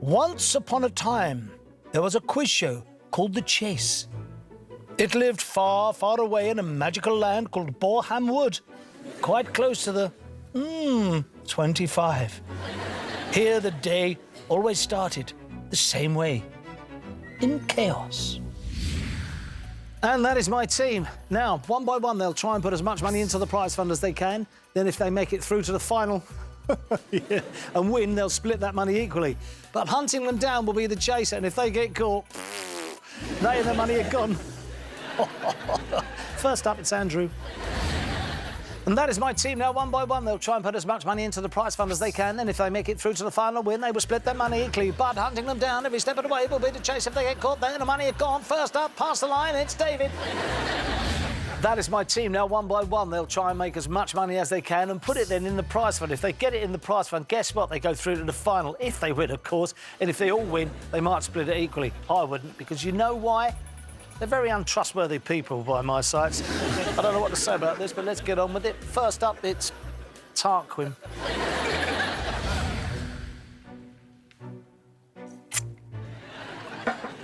Once upon a time, there was a quiz show called The Chase. It lived far, far away in a magical land called Boreham Wood, quite close to the 25. Here, the day always started the same way, in chaos. And that is my team. Now, one by one, they'll try and put as much money into the prize fund as they can. Then if they make it through to the final and win, they'll split that money equally. But hunting them down will be the chase, and if they get caught, they and their money are gone. First up, it's Andrew. And that is my team now, one by one. They'll try and put as much money into the prize fund as they can. Then if they make it through to the final win, they will split their money equally. But hunting them down every step of the way will be the chase. If they get caught, then the money are gone. First up, past the line, it's David. That is my team now, one by one. They'll try and make as much money as they can and put it then in the prize fund. If they get it in the prize fund, guess what? They go through to the final, if they win, of course. And if they all win, they might split it equally. I wouldn't, because you know why? They're very untrustworthy people by my sights. I don't know what to say about this, but let's get on with it. First up, it's Tarquin.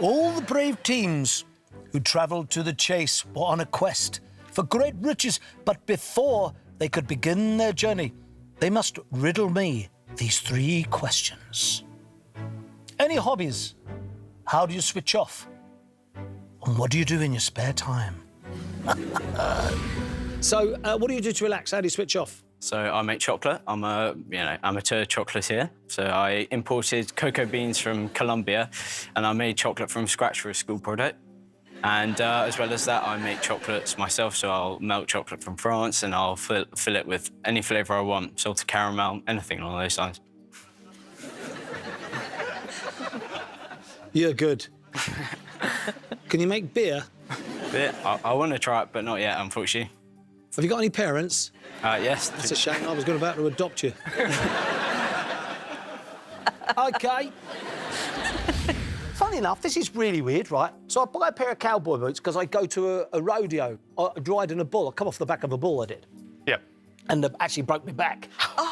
All the brave teams who travelled to the chase were on a quest for great riches, but before they could begin their journey, they must riddle me these 3 questions. Any hobbies? How do you switch off? And what do you do in your spare time? So, what do you do to relax? How do you switch off? So I make chocolate. I'm a amateur chocolatier. So I imported cocoa beans from Colombia, and I made chocolate from scratch for a school project. And as well as that, I make chocolates myself. So I'll melt chocolate from France, and I'll fill it with any flavour I want, salted caramel, anything along those lines. You're good. Can you make beer? Beer? I want to try it, but not yet, unfortunately. Have you got any parents? Yes. That's a shame. I was about to adopt you. OK. Funny enough, this is really weird, right? So I buy a pair of cowboy boots because I go to a rodeo. I riding a bull. I come off the back of a bull, I did. Yep. And actually broke my back.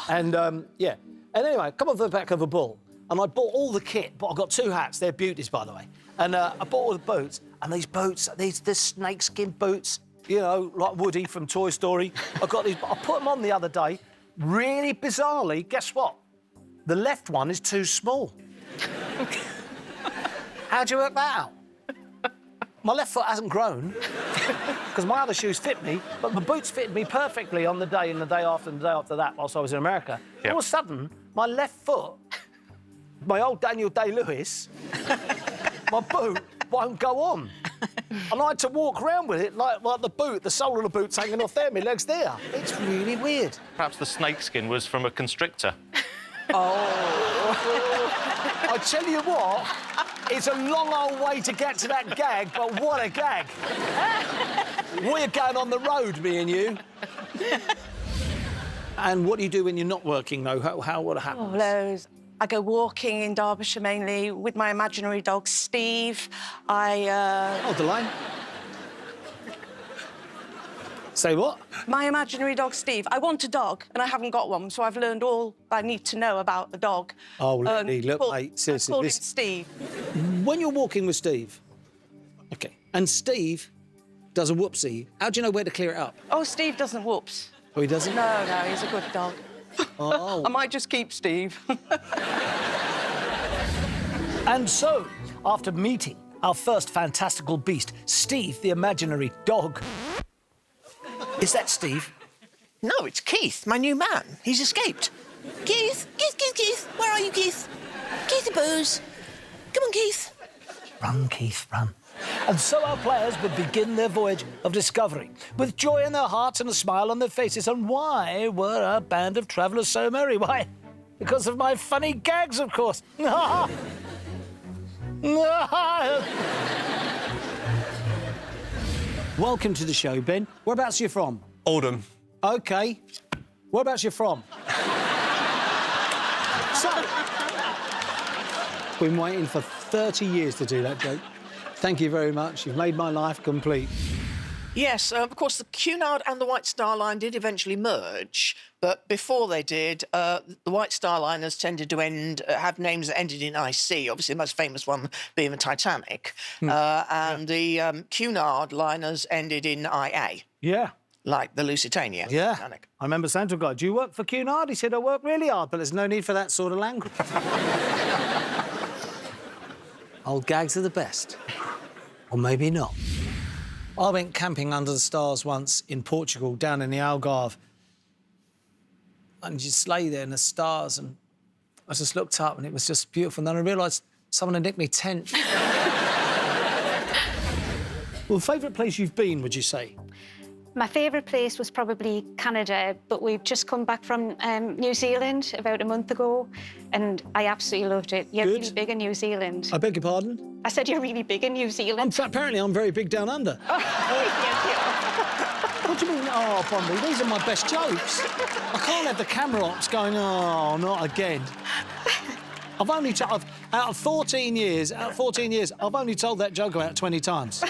And, yeah. And anyway, I come off the back of a bull, and I bought all the kit, but I got 2 hats. They're beauties, by the way. And I bought all the boots, and these boots, these snakeskin boots, you know, like Woody from Toy Story. I got these, I put them on the other day. Really bizarrely, guess what? The left one is too small. How'd you work that out? My left foot hasn't grown, because my other shoes fit me, but the boots fitted me perfectly on the day and the day after and the day after that whilst I was in America. Yep. All of a sudden, my left foot, my old Daniel Day-Lewis, my boot won't go on. And I had to walk around with it like the boot, the sole of the boot's hanging off there, my leg's there. It's really weird. Perhaps the snakeskin was from a constrictor. Oh. I tell you what, it's a long old way to get to that gag, but what a gag. We're going on the road, me and you. And what do you do when you're not working, though? What happens? Oh, loads. I go walking in Derbyshire mainly with my imaginary dog, Steve. Hold the line. Say what? My imaginary dog, Steve. I want a dog, and I haven't got one, so I've learned all I need to know about the dog. Oh, Lily, look, mate, seriously. I called him Steve. When you're walking with Steve, OK, and Steve does a whoopsie, how do you know where to clear it up? Oh, Steve doesn't whoops. Oh, he doesn't? No, he's a good dog. Oh. I might just keep Steve. And so, after meeting our first fantastical beast, Steve, the imaginary dog... Is that Steve? No, it's Keith, my new man. He's escaped. Keith, Keith, where are you, Keith? Keithy Boos. Come on, Keith. Run, Keith, run. And so our players would begin their voyage of discovery, with joy in their hearts and a smile on their faces. And why were our band of travellers so merry? Why? Because of my funny gags, of course. Welcome to the show, Ben. Whereabouts are you from? Oldham. OK. Whereabouts are you from? So... Been waiting for 30 years to do that joke. Thank you very much. You've made my life complete. Yes, of course, the Cunard and the White Star Line did eventually merge, but before they did, the White Star Liners tended to have names that ended in IC, obviously the most famous one being the Titanic, and the Cunard liners ended in IA, Yeah. like the Lusitania. Yeah. Titanic. I remember saying to a guy, do you work for Cunard? He said, I work really hard, but there's no need for that sort of language. Old gags are the best. Or maybe not. I went camping under the stars once in Portugal, down in the Algarve. And you just lay there in the stars, and I just looked up, and it was just beautiful. And then I realised someone had nicked me tent. Well, favourite place you've been, would you say? My favourite place was probably Canada, but we've just come back from New Zealand about a month ago, and I absolutely loved it. You're Good. really big in New Zealand. I beg your pardon? I said you're really big in New Zealand. Apparently I'm very big down under. What do you mean, oh, Bombay, these are my best jokes. I can't have the camera ops going, oh, not again. I've only out of 14 years, I've only told that joke about 20 times.